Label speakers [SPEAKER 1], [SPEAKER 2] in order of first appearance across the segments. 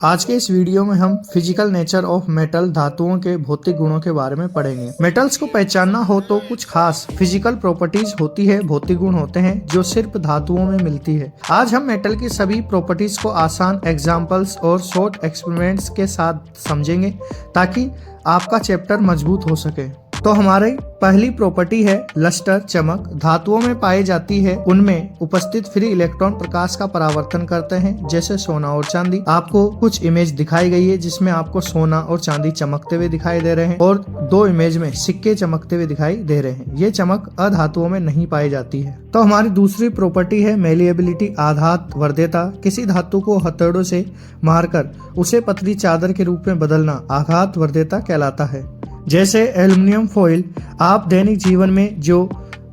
[SPEAKER 1] आज के इस वीडियो में हम फिजिकल नेचर ऑफ मेटल धातुओं के भौतिक गुणों के बारे में पढ़ेंगे। मेटल्स को पहचानना हो तो कुछ खास फिजिकल प्रॉपर्टीज होती है, भौतिक गुण होते हैं जो सिर्फ धातुओं में मिलती है। आज हम मेटल की सभी प्रॉपर्टीज को आसान एग्जांपल्स और शॉर्ट एक्सपेरिमेंट्स के साथ समझेंगे ताकि आपका चैप्टर मजबूत हो सके। तो हमारी पहली प्रॉपर्टी है लस्टर, चमक। धातुओं में पाई जाती है, उनमें उपस्थित फ्री इलेक्ट्रॉन प्रकाश का परावर्तन करते हैं, जैसे सोना और चांदी। आपको कुछ इमेज दिखाई गई है जिसमें आपको सोना और चांदी चमकते हुए दिखाई दे रहे हैं और दो इमेज में सिक्के चमकते हुए दिखाई दे रहे हैं। ये चमक अधातुओं में नहीं पाई जाती है। तो हमारी दूसरी प्रॉपर्टी है मेलिएबिलिटी, आघात वर्ध्यता। किसी धातु को हथौड़ों से मारकर उसे पतली चादर के रूप में बदलना आघात वर्ध्यता कहलाता है। जैसे एल्युमिनियम फॉइल। आप दैनिक जीवन में जो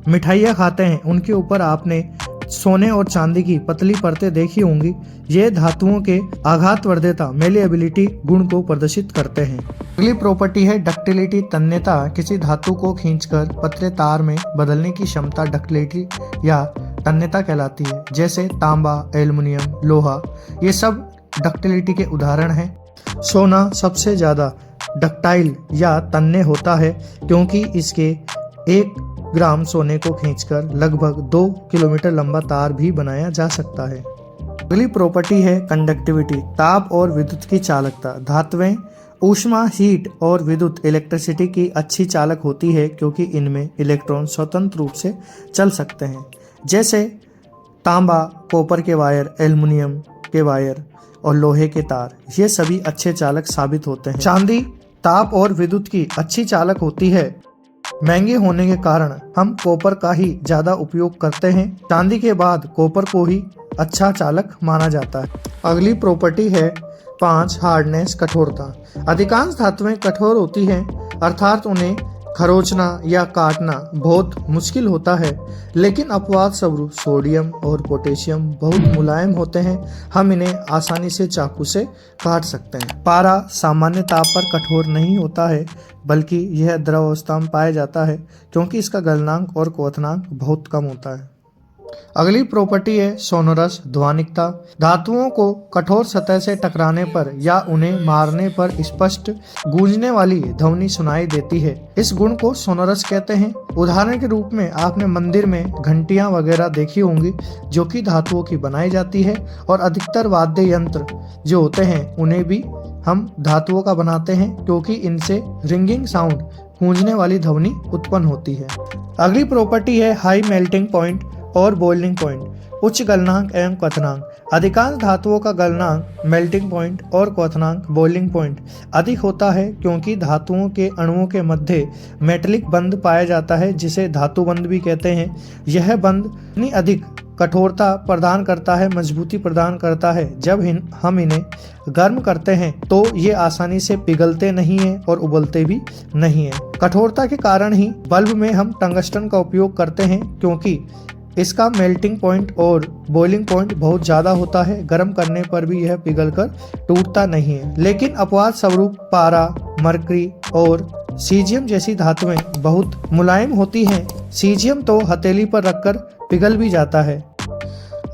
[SPEAKER 1] मिठाइयाँ खाते हैं उनके ऊपर आपने सोने और चांदी की पतली परतें देखी होंगी। ये धातुओं के आघात वर्ध्यता मेलिएबिलिटी गुण को प्रदर्शित करते हैं। अगली प्रॉपर्टी है डक्टिलिटी, तन्यता। किसी धातु को खींचकर पतले तार में बदलने की क्षमता डक्टिलिटी या तन्यता कहलाती है। जैसे तांबा, एल्युमिनियम, लोहा, ये सब डक्टिलिटी के उदाहरण हैं। सोना सबसे ज्यादा डक्टाइल या तन्य होता है क्योंकि इसके 1 ग्राम सोने को खींचकर लगभग 2 किलोमीटर लंबा तार भी बनाया जा सकता है। अगली प्रॉपर्टी है कंडक्टिविटी, ताप और विद्युत की चालकता। धातुएं ऊष्मा, हीट और विद्युत इलेक्ट्रिसिटी की अच्छी चालक होती है क्योंकि इनमें इलेक्ट्रॉन स्वतंत्र रूप से चल सकते हैं। जैसे तांबा, कॉपर के वायर, एल्युमिनियम के वायर और लोहे के तार, ये सभी अच्छे चालक साबित होते हैं। चांदी ताप और विद्युत की अच्छी चालक होती है। महंगे होने के कारण हम कॉपर का ही ज्यादा उपयोग करते हैं। चांदी के बाद कॉपर को ही अच्छा चालक माना जाता है। अगली प्रॉपर्टी है 5 हार्डनेस, कठोरता। अधिकांश धातुएं कठोर होती हैं, अर्थात उन्हें खरोंचना या काटना बहुत मुश्किल होता है, लेकिन अपवाद स्वरूप सोडियम और पोटेशियम बहुत मुलायम होते हैं। हम इन्हें आसानी से चाकू से काट सकते हैं। पारा सामान्य ताप पर कठोर नहीं होता है, बल्कि यह द्रव अवस्था में पाया जाता है क्योंकि इसका गलनांक और क्वथनांक बहुत कम होता है। अगली प्रॉपर्टी है सोनोरस, ध्वनिकता। धातुओं को कठोर सतह से टकराने पर या उन्हें मारने पर स्पष्ट गूंजने वाली ध्वनि सुनाई देती है। इस गुण को सोनोरस कहते हैं। उदाहरण के रूप में आपने मंदिर में घंटियां वगैरह देखी होंगी जो कि धातुओं की बनाई जाती है, और अधिकतर वाद्य यंत्र जो होते हैं उन्हें भी हम धातुओं का बनाते हैं क्योंकि इनसे रिंगिंग साउंड, गूंजने वाली ध्वनि उत्पन्न होती है। अगली प्रॉपर्टी है हाई मेल्टिंग पॉइंट और बॉइलिंग पॉइंट, उच्च गलनांक एवं क्वथनांक। अधिकांश धातुओं का गलनांक, मेल्टिंग पॉइंट और क्वथनांक, बॉइलिंग पॉइंट अधिक होता है क्योंकि धातुओं के अणुओं के मध्य मेटलिक बंध पाया जाता है जिसे धातु बंध भी कहते हैं। यह बंध इतनी अधिक कठोरता प्रदान करता है, मजबूती प्रदान करता है। जब हम इन्हें गर्म करते हैं तो ये आसानी से पिघलते नहीं हैं और उबलते भी नहीं हैं। कठोरता के कारण ही बल्ब में हम टंगस्टन का उपयोग करते हैं क्योंकि इसका मेल्टिंग पॉइंट और बॉइलिंग पॉइंट बहुत ज़्यादा होता है। गर्म करने पर भी यह पिघलकर टूटता नहीं है। लेकिन अपवाद स्वरूप पारा, मरकरी और सीजियम जैसी धातुएं बहुत मुलायम होती हैं। सीजियम तो हथेली पर रखकर पिघल भी जाता है।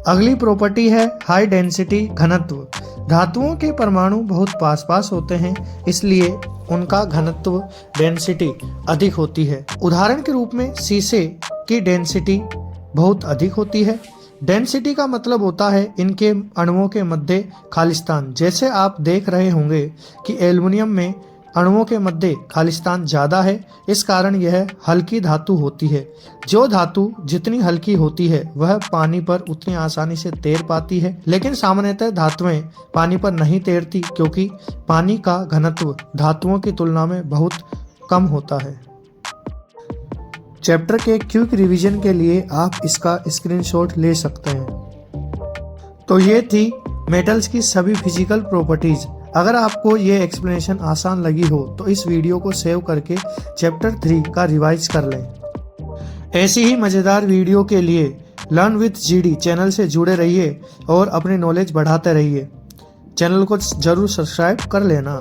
[SPEAKER 1] अगली प्रॉपर्टी है हाई डेंसिटी, घनत्व। धातुओं के परमाणु बहुत पास पास होते हैं, इसलिए उनका घनत्व, डेंसिटी अधिक होती है। उदाहरण के रूप में शीशे की डेंसिटी बहुत अधिक होती है। डेंसिटी का मतलब होता है इनके अणुओं के मध्य खालिस्तान। जैसे आप देख रहे होंगे कि एल्युमिनियम में अणुओं के मध्य खालिस्तान ज़्यादा है, इस कारण यह हल्की धातु होती है। जो धातु जितनी हल्की होती है वह पानी पर उतनी आसानी से तैर पाती है, लेकिन सामान्यतः धातुएं पानी पर नहीं तैरती क्योंकि पानी का घनत्व धातुओं की तुलना में बहुत कम होता है। चैप्टर के क्विक रिवीजन के लिए आप इसका स्क्रीनशॉट ले सकते हैं। तो ये थी मेटल्स की सभी फिजिकल प्रॉपर्टीज। अगर आपको ये एक्सप्लेनेशन आसान लगी हो तो इस वीडियो को सेव करके चैप्टर 3 का रिवाइज कर लें। ऐसी ही मज़ेदार वीडियो के लिए लर्न विथ जीडी चैनल से जुड़े रहिए और अपनी नॉलेज बढ़ाते रहिए। चैनल को जरूर सब्सक्राइब कर लेना।